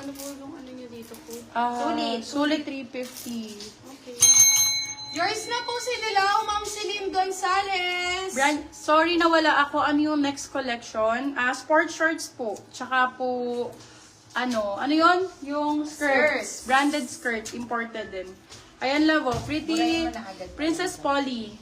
Ano po yung ano nyo dito po? Sulit 350. Okay. Yours na po si Lilaw, Ma'am Celine Gonzalez. Sorry na wala ako. Ano yung next collection? Sport shorts po. Tsaka po, ano yun? Yung skirts. Branded skirt. Imported din. Ayan lang po. Pretty Princess Polly.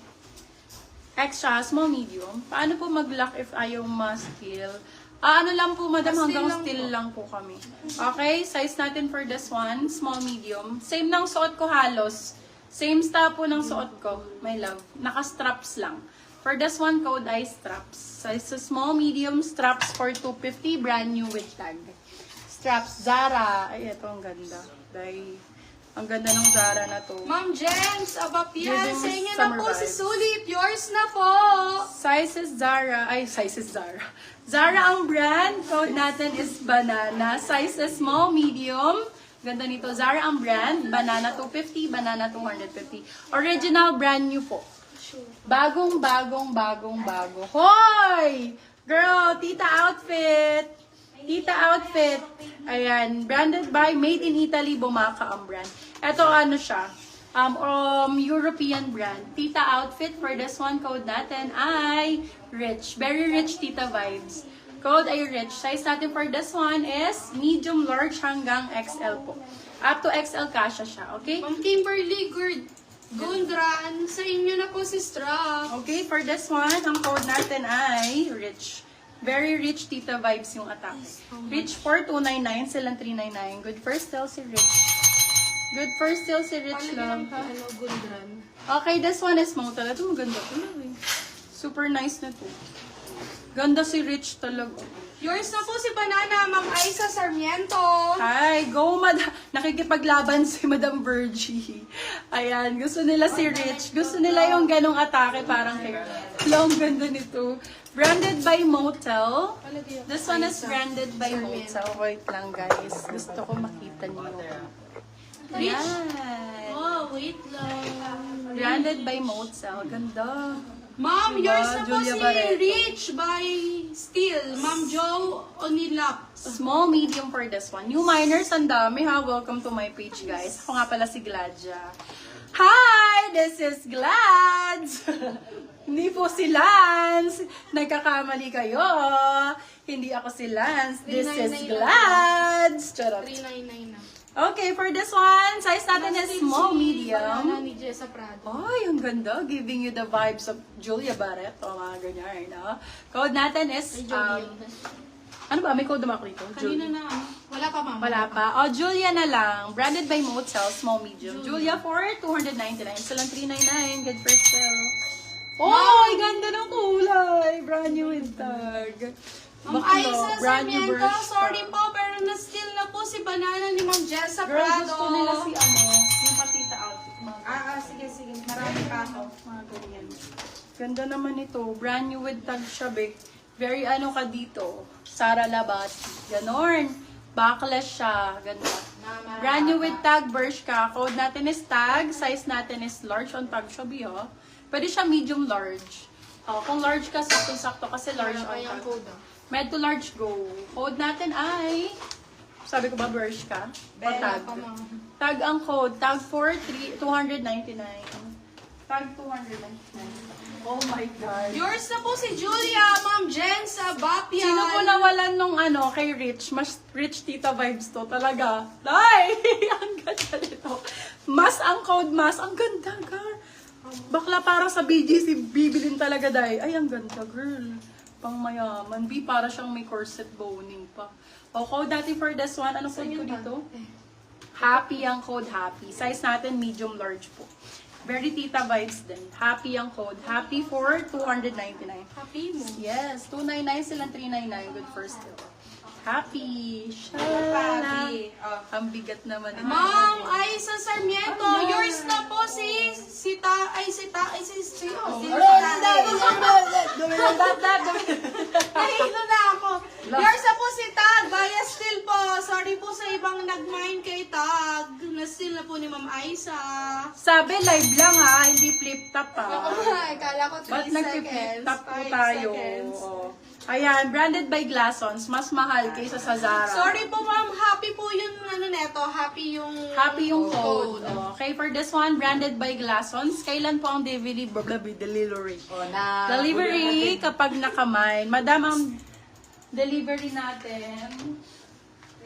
Extra, small, medium. Paano po mag-lock if ayaw ma-steal? Ano lang po, madam, hanggang still lang po kami. Okay, size natin for this one, small, medium. Same ng suot ko halos. Same style po ng suot ko, my love. Naka-straps lang. For this one, code ay straps. Size small, medium, straps for 250, brand new with tag. Straps, Zara. Ay, ito ang ganda. Ang ganda ng Zara na to. Ma'am Jens, Abapian, sa inyo na Summer po si vibes. Sulit. Yours na po. Sizes Zara. Zara ang brand. Code natin is banana. Sizes small, medium. Ganda nito. Zara ang brand. Banana 250, banana 250. Original brand new po. Bagong. Hoy! Girl, tita outfit. Ayan. Branded by Made in Italy. Bumaka ang brand. Ito ano siya. European brand. Tita outfit for this one. Code natin ay rich. Very rich tita vibes. Code ay rich. Size natin for this one is medium, large hanggang XL po. Up to XL kasha siya. Okay? Ma'am Kimberly Gundran, sa inyo na po si Strap. Okay, for this one, ang code natin ay rich. Very rich tita vibes yung attacks. Rich for 299, silang 399. Good first sale si Rich. Lang. Hello, Gundran. Okay, this one is mo talaga. Ito maganda to. Super nice na to. Ganda si Rich talaga. Yours na po si Banana, Ma'am Aiza Sarmiento. Hi, go nakikipaglaban si Madam Virgie. Ayan, gusto nila si Rich. Gusto nila yung ganong atake parang hair. Long ganda nito. Branded by Motel. This one is branded by Motel. Wait lang guys. Gusto ko makita niyo. Ayan. Oh, wait lang. Branded by Motel. Ganda. Ma'am, yours na po Julia si Barreto. Rich by Steel. Ma'am Joe Onilap. Small, medium for this one. New miners, ang dami ha. Welcome to my page, guys. Ako nga pala si Gladja. Hi! This is Glads! Hindi po si Lance. Nagkakamali kayo. Hindi ako si Lance. This is 399 Glads. Charot. 399 na. Okay, for this one, size natin is small, Banana medium. ni Jessa Prado. Ay, ang ganda. Giving you the vibes of Julia Barreto. Mga ganyan, no? Code natin is, ano ba? May code naman ako dito? Kanina na. Wala pa, ma'am. Wala pa. O, Julia na lang. Branded by Motel, small, medium. Julia for 299. Silang 399. Good first sale. Oh, ay ganda ng kulay. Brand new with tag. Ma'am Aiza Sarmiento, sorry po, pero na-steal na po si Banana ni Ma'am Jessa Girl, Prado. gusto nila si yung patita outfit. Sige. Marami pa ako. Mga ganyan. Ganda naman ito. Brand new with tag siya, Bek. Very ano ka dito. Sara Labati. Ganon. Backless siya. Ganda. Brand new with tag, Bershka. Code natin is tag. Size natin is large on tag siya, Biho. Pwede siya medium large. Kung large ka, sakto-sakto kasi large on tag. Med to large go. Code natin ay, sabi ko ba Bershka? O tag? Tag ang code. Tag for 299. Tag 299. Oh my God. Yours na po si Julia, Ma'am Jen sa Bapian. Sino po nawalan nung kay Rich? Mas Rich tita vibes to talaga. Ay! Ang ganda nito. Mas ang code, mas. Ang ganda, girl. Bakla para sa BGC, bibilin talaga, day. Ay, ang ganda, girl. Pang mayaman. B, para siyang may corset boning pa. O, code natin for this one. Anong code ko dito? Happy ang code, happy. Size natin, medium large po. Very tita vibes din. Happy ang code. Happy for 299. Happy mo. Yes, 299 silang 399. Good first deal. Happy. Shala. Ang bigat naman. Ma'am Aiza Sarmiento, yours na po si Nahilo na ako. Yours na po si Tag, via still po. Sorry po sa ibang nag-mind kay Tag. Na-steal na po ni Ma'am Aiza. Sabi live lang ha, hindi flip top ha. Kala ko 3 Ba't seconds. nag-flip top po 5 tayo? seconds. Ayan, branded by Glassons. Mas mahal kaysa sa Zara. Sorry po ma'am, happy po yun neto, happy yung code. Okay, for this one, branded by Glassons. Kailan po ang delivery? Delivery kapag nakamine. Madam, ang delivery natin.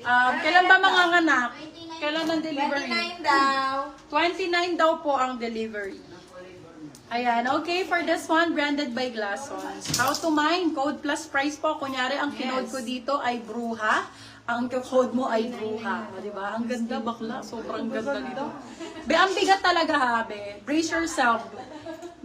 Kailan ba manganganak? Kailan ang delivery? 29 daw. 29 daw po ang delivery. Ayan, okay, for this one, branded by Glassons. How to mine? Code plus price po. Kunyari, ang kinode ko dito ay Bruha. Ang code mo ay Bruha. O, diba? Ang ganda, bakla. Sobrang ganda nito. Be, ang bigat talaga ha, be. Brace yourself.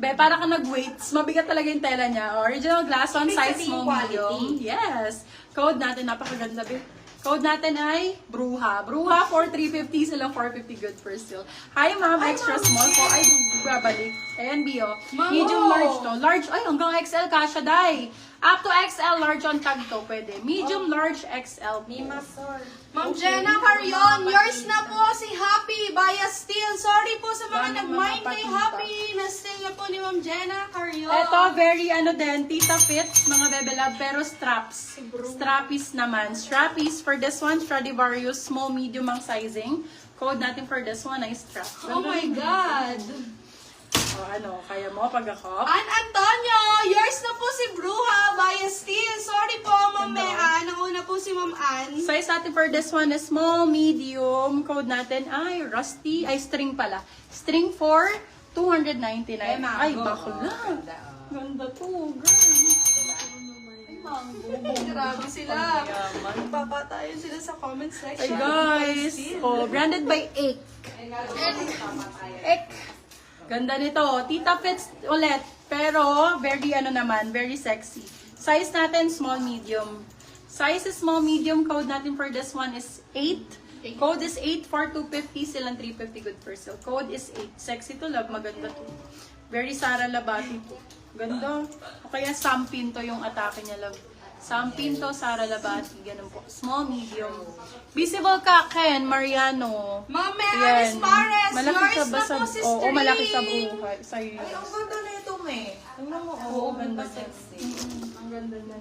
Be, para ka nag-weights. Mabigat talaga yung tela niya. Original Glassons, size small, medium. Yes. Code natin, napakaganda, be. Code natin ay Bruha. Bruha for 350 sila, 450 good for still. Hi ma'am, extra small po. Ay, babalik. Ayan, Bio. Medium, large to. Large, ay, hanggang XL kasha, day. Up to XL, large on tag to, pwede. Medium, large, XL. Ma'am Jenna Carion, yours na po si Happy Bias Steel. Sorry po sa mga nag-mind kay Happy. Na-steal na po ni Ma'am Jenna Carion. Ito, very ano din, tita fits, mga bebe love, pero straps. Strappies naman. Strappies for this one, Stradivarius, small, medium ang sizing. Code natin for this one ay straps. Oh my God. O ano, kaya mo pagkakop? Ann Antonio, yours na po si Bruha Bias Steel. Sorry po, Ma'am Mean. Nauna po si Ma'am Ann. Size natin for this one is small, medium. Code natin ay rusty, ay string pala. String for 299. Ay, bakla. Ganda to, girl. Grabe sila. Papatayin sila sa comment section. Ay guys, oh, branded by Ek. Ek. Ganda nito. Tita fits ulit. Pero, very ano naman, very sexy. Size natin, small, medium. Size is small, medium. Code natin for this one is 8. Code is 8 for 250. Silang 350 good for sale. Code is 8. Sexy to love. Maganda to. Very Sara Labati to. Ganda. O kaya Sampin to yung atake niya, love. Sampin to, Sara Labati. Ganun po. Small, medium. Visible ka, Ken, Mariano. Ma'am Mean Yan. Pares, Malaki yours ka ba na sa... po si Oo, String. malaki sa buhay. Sa'yo yun. Ang ganda na ito, me. Tingnan mo, Oo, ganda. sexy. Ang ganda na.